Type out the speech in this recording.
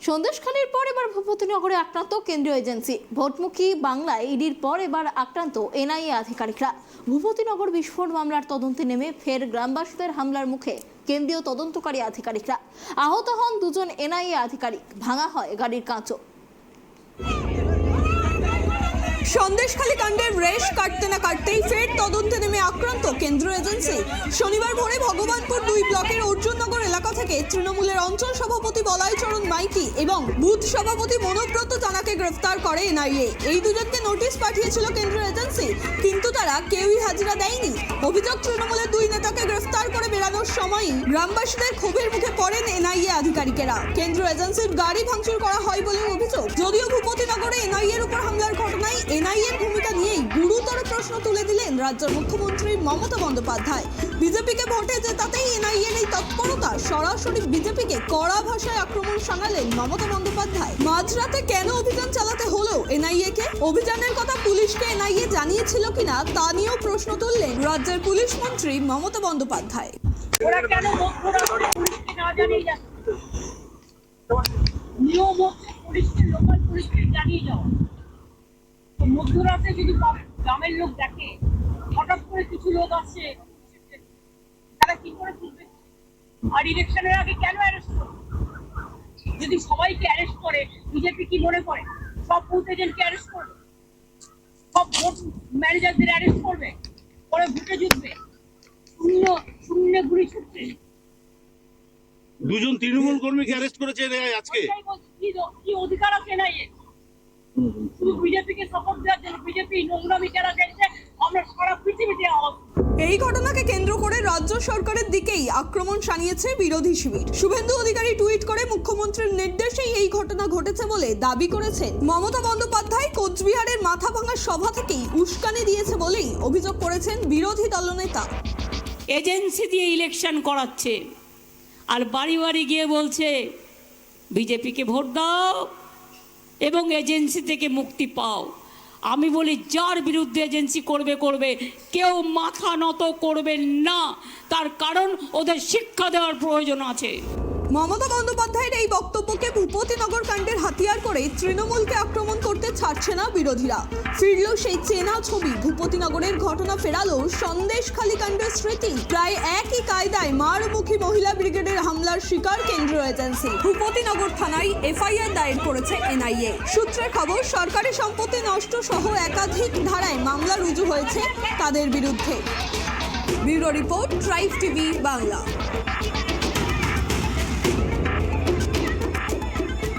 সন্দেশখালীর পর এবার ভূপতিনগরে আক্রান্ত কেন্দ্রীয় এজেন্সি। ভোটমুখী বাংলায় ইডির পর এবার আক্রান্ত এনআইএ আধিকারিকরা। ভূপতিনগর বিস্ফোরণ মামলার তদন্তে নেমে ফের গ্রামবাসীদের হামলার মুখে কেন্দ্রীয় তদন্তকারী আধিকারিকরা। আহত হন দুজন এনআইএ আধিকারিক, ভাঙা হয় গাড়ির কাঁচও। সন্দেশখালী কাণ্ডের রেশ কাটতে না কাটতেই ফের তদন্তে নেমে আক্রান্ত কেন্দ্রীয় এজেন্সি। শনিবার ভোরে ভগবানপুর 2 ব্লকের অর্জুননগর এলাকা থেকে তৃণমূলের অঞ্চল সভাপতি বলাইচরণ মাইতি এবং বুথ সভাপতি মনোব্রত জানাকে গ্রেফতার করে এনআইএ। এই দুজনকে নোটিশ পাঠিয়েছিল কেন্দ্রীয় এজেন্সি, কিন্তু তারা কেউই হাজিরা দেয়নি। অভিযোগ, তৃণমূলের 2 নেতাকে গ্রেফতার করে বেরানোর সময়ই গ্রামবাসীদের ক্ষোভের মুখে পড়েন এনআইএ আধিকারিকেরা। কেন্দ্রীয় এজেন্সির গাড়ি ভাঙচুর করা হয় বলে অভিযোগ। যদিও ভূপতিনগরে এনআইএর উপর হামলার ঘটনায় এনআইএর ভূমিকা নিয়েই গুরুতর প্রশ্ন তুলে দিলেন রাজ্যের মুখ্যমন্ত্রী মমতা বন্দ্যোপাধ্যায়। বিজেপিকে ভোটে জেতাতেই এনআইএর এই তৎপরতা, সরাসরি বিজেপিকে কড়া ভাষায় আক্রমণ শানালেন মমতা বন্দ্যোপাধ্যায়। মাঝরাতে কেন অভিযান চালাতে হলো এনআইএ-কে? অভিযানের কথা পুলিশকে এনআইএ জানিয়েছিল কিনা তা নিয়েও প্রশ্ন তুললেন রাজ্যের পুলিশ মন্ত্রী মমতা বন্দ্যোপাধ্যায়। ওরা কেন পুলিশকে না জানিয়ে যাচ্ছে? নিয়ম হচ্ছে পুলিশকে, লোকাল পুলিশকে জানিয়ে যাওয়া। মধ্যরাতে যদি গ্রামের লোক দেখে হঠাৎ করে কিছু লোক আসছে, তারা কি করে তুলবে? আর ইলেকশনের আগে কেন অ্যারেস্ট করবে? যদি সবাইকে অ্যারেস্ট করে, বিজেপি কি মনে করে সব বুথ এজেন্টকে অ্যারেস্ট করবে? সব ভোট ম্যানেজারদের অ্যারেস্ট করবে? পরে ভোটে জিতবে? শূন্য গুলি ছুটছে। দুজন তৃণমূল কর্মীকে অ্যারেস্ট করেছে আজকে। কি অধিকার আছে না? শুধু বিজেপিকে সাপোর্ট দেওয়ার জন্য বিজেপি নোংরামি যারা করছে, আমরা সারা পৃথিবীতে আওয়াজ। এই ঘটনাকে কেন্দ্র করে রাজ্য সরকারের দিকেই আক্রমণ শানিয়েছে বিরোধী শিবির। শুভেন্দু অধিকারী টুইট করে মুখ্যমন্ত্রীর নির্দেশেই এই ঘটনা ঘটেছে বলে দাবি করেছেন। মমতা বন্দ্যোপাধ্যায় কোচবিহারের মাথাভাঙা সভা থেকেই উস্কানি দিয়েছে বলেই অভিযোগ করেছেন বিরোধী দলনেতা। এজেন্সি দিয়ে ইলেকশন করাচ্ছে আর বাড়ি বাড়ি গিয়ে বলছে বিজেপিকে ভোট দাও এবং এজেন্সি থেকে মুক্তি পাও। আমি বলি, যার বিরুদ্ধে এজেন্সি করবে, কেউ মাথা নত করবেন না। তার কারণ ওদের শিক্ষা দেওয়ার প্রয়োজন আছে। মমতা বন্দ্যোপাধ্যায়ের এই বক্তব্যকে ভূপতিনগর কাণ্ডের হাতিয়ার করে তৃণমূলকে আক্রমণ করতে ছাড়ছে না বিরোধীরা। ফিরল সেই চেনা ছবি। ভূপতিনগরের ঘটনা ফেরালো সন্দেশখালী কাণ্ডের স্মৃতি। প্রায় একই কায়দায় মারমুখী মহিলা ব্রিগেডের হামলার শিকার কেন্দ্রীয় এজেন্সি। ভূপতিনগর থানায় এফআইআর দায়ের করেছে এনআইএ। সূত্রের খবর, সরকারি সম্পত্তি নষ্ট সহ একাধিক ধারায় মামলা রুজু হয়েছে তাদের বিরুদ্ধে। Bureau report, tribe TV Bangla.